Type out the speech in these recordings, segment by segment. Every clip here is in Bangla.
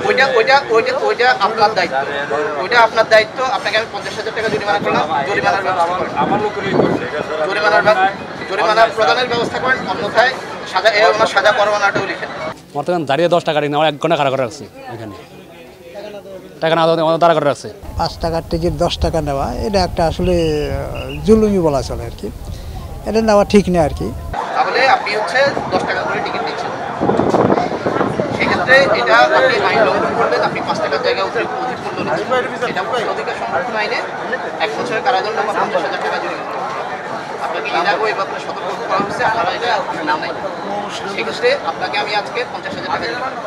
ওইটা ওইটা ওইটা ওইটা আপনার দায়িত্ব, ওইটা আপনার দায়িত্ব। আপনাকে আমি 50,000 টাকা জরিমানা করলাম, জরিমানার প্রদানের ব্যবস্থা করেন, অন্যথায় সাজা পরোয়ানাটাও লিখেন। বর্তমান দাঁড়িয়ে 10 টাকা নিয়ে আমার 1 ঘন্টা খাড়া করে রাখছি, এখানে টাকা না দাঁড়া করে রাখছে। 5 টাকার টিকিট 10 টাকা নেওয়া, এটা একটা আসলে জুলুমি বলা চলে আর কি, এটা নেওয়া ঠিক নেই আর কি। তাহলে আপনি হচ্ছে 10 টাকা করে টিকিট দিচ্ছেন, সেক্ষেত্রে এটা আপনি আইন লঙ্ঘন করবেন। আপনি 5 টাকার জায়গায় অধিক মূল্য নিচ্ছেন, এটা অধিকার সংরক্ষণ আইনে 1 বছরের কারাদণ্ড বা 50,000 টাকা জরিমানা। আপনাকে এর আগেও এই ব্যাপারে সতর্ক করা হচ্ছে, আপনারা এটা নাম নাই। সেক্ষেত্রে আপনাকে আমি আজকে 50,000 টাকা জরিমানা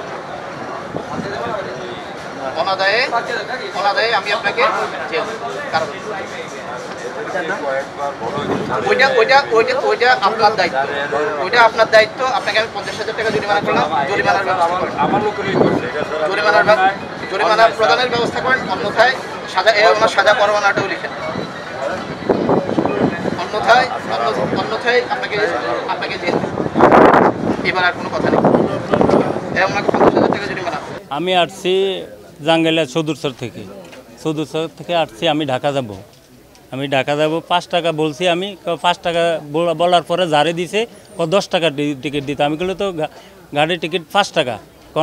অনাদায়ে আমি আপনাকে ওইটা ওইটা ওইটা ওইটা আপনার দায়িত্ব, ওইটা আপনার দায়িত্ব। আপনাকে আমি 50,000 টাকা জরিমানা করলাম, জরিমানার প্রদানের ব্যবস্থা করেন, অন্যথায় সাজা পরোয়ানাটাও লিখেন। অন্যথায় আপনাকে জেল। এবার আর কোনো কথা নেই, আমাকে 50,000 টাকা জরিমানা। আমি আসছি জাঙ্গাইলা সদুরসর থেকে আসছি। আমি ঢাকা যাব 5 টাকা বলছি। আমি 5 টাকা বলার পরে জারে দিছে 10 টাকা টিকিট দিতে। আমি বললে তো গাড়ির টিকিট 5 টাকা,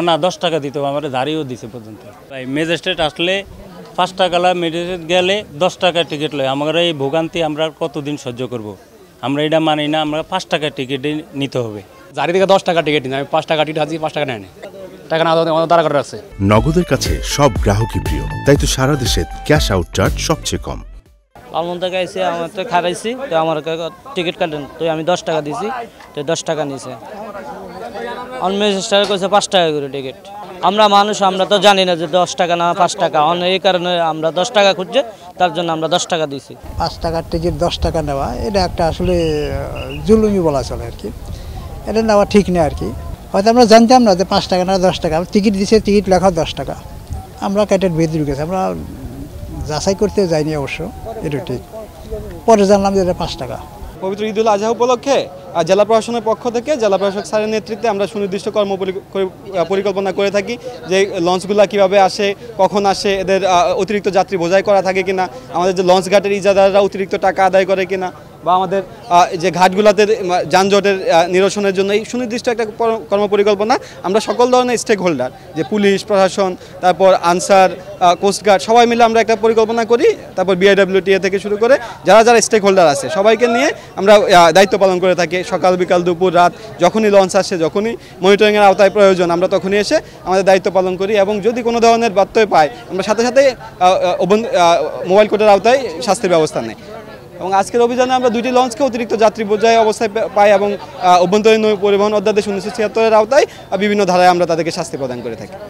না 10 টাকা দিতে। আমার ধারিও দিছে পর্যন্ত। ম্যাজিস্ট্রেট আসলে 5 টাকা ম্যাজিস্ট্রেট গেলে 10 টাকার টিকিট লয়। আমরা এই ভোগান্তি আমরা কতদিন সহ্য করব? আমরা এটা মানি না। আমরা 5 টাকার টিকিট নিতে হবে। জারি থেকে 10 টাকা টিকিট নিই, আমি 5 টাকা টিকিট হাজি, 5 টাকা নেয়নি, টাকা না দাঁড়া করে রাখছে। নগদের কাছে সব গ্রাহকই প্রিয়, তাই তো সারা দেশে ক্যাশ আউট চার্জ সবচেয়ে কম। লালমন থেকে আইসি, আমার তো খারাইছি, তো আমার টিকিট কাটেন, তো আমি 10 টাকা দিছি, তো 10 টাকা নিয়েছে। অন ম্যাজিস্ট্রেট কইছে 5 টাকা করে টিকিট। আমরা মানুষ, আমরা তো জানি না যে 10 টাকা না 5 টাকা, এই কারণে আমরা 10 টাকা খুঁজছে, তার জন্য আমরা 10 টাকা দিছি। 5 টাকার টিকিট 10 টাকা নেওয়া, এটা একটা আসলে জুলুমি বলা চলে আর কি, এটা নেওয়া ঠিক নেই আর কি। হয়তো আমরা জানতাম না যে 5 টাকা না 10 টাকা, টিকিট দিছে, টিকিট লেখা 10 টাকা, আমরা ক্যাটের ভিতরে গেছি, আমরা যাচাই করতে যাইনি অবশ্য, এটা ঠিক। পরে জানলাম যে এটা 5 টাকা। পবিত্র ঈদুল আজহা উপলক্ষে জেলা প্রশাসনের পক্ষ থেকে জেলা প্রশাসক স্যারের নেতৃত্বে আমরা সুনির্দিষ্ট পরিকল্পনা করে থাকি যে লঞ্চগুলো কিভাবে আসে, কখন আসে, এদের অতিরিক্ত যাত্রী বোঝাই করা থাকে কিনা, আমাদের যে লঞ্চ ঘাটের ইজারাদাররা অতিরিক্ত টাকা আদায় করে কিনা, বা আমাদের যে ঘাটগুলোতে যানজটের নিরসনের জন্য এই সুনির্দিষ্ট একটা কর্মপরিকল্পনা আমরা সকল ধরনের স্টেক হোল্ডার, যে পুলিশ প্রশাসন, তারপর আনসার, কোস্টগার্ড, সবাই মিলে আমরা একটা পরিকল্পনা করি। তারপর বিআইডব্লিউটিএ থেকে শুরু করে যারা স্টেক হোল্ডার আছে সবাইকে নিয়ে আমরা দায়িত্ব পালন করে থাকি। সকাল বিকাল দুপুর রাত যখনই লঞ্চ আসে, যখনই মনিটরিংয়ের আওতায় প্রয়োজন, আমরা তখনই এসে আমাদের দায়িত্ব পালন করি। এবং যদি কোনো ধরনের ব্যত্যয় পাই, আমরা সাথে সাথে মোবাইল কোর্টের আওতায় শাস্তির ব্যবস্থা নেই। এবং আজকের অভিযানে আমরা 2টি লঞ্চকে অতিরিক্ত যাত্রী বোঝাই অবস্থায় পাই এবং অভ্যন্তরীণ নৌ পরিবহন অধ্যাদেশ 1976-এর আওতায় বিভিন্ন ধারায় আমরা তাদেরকে শাস্তি প্রদান করে থাকি।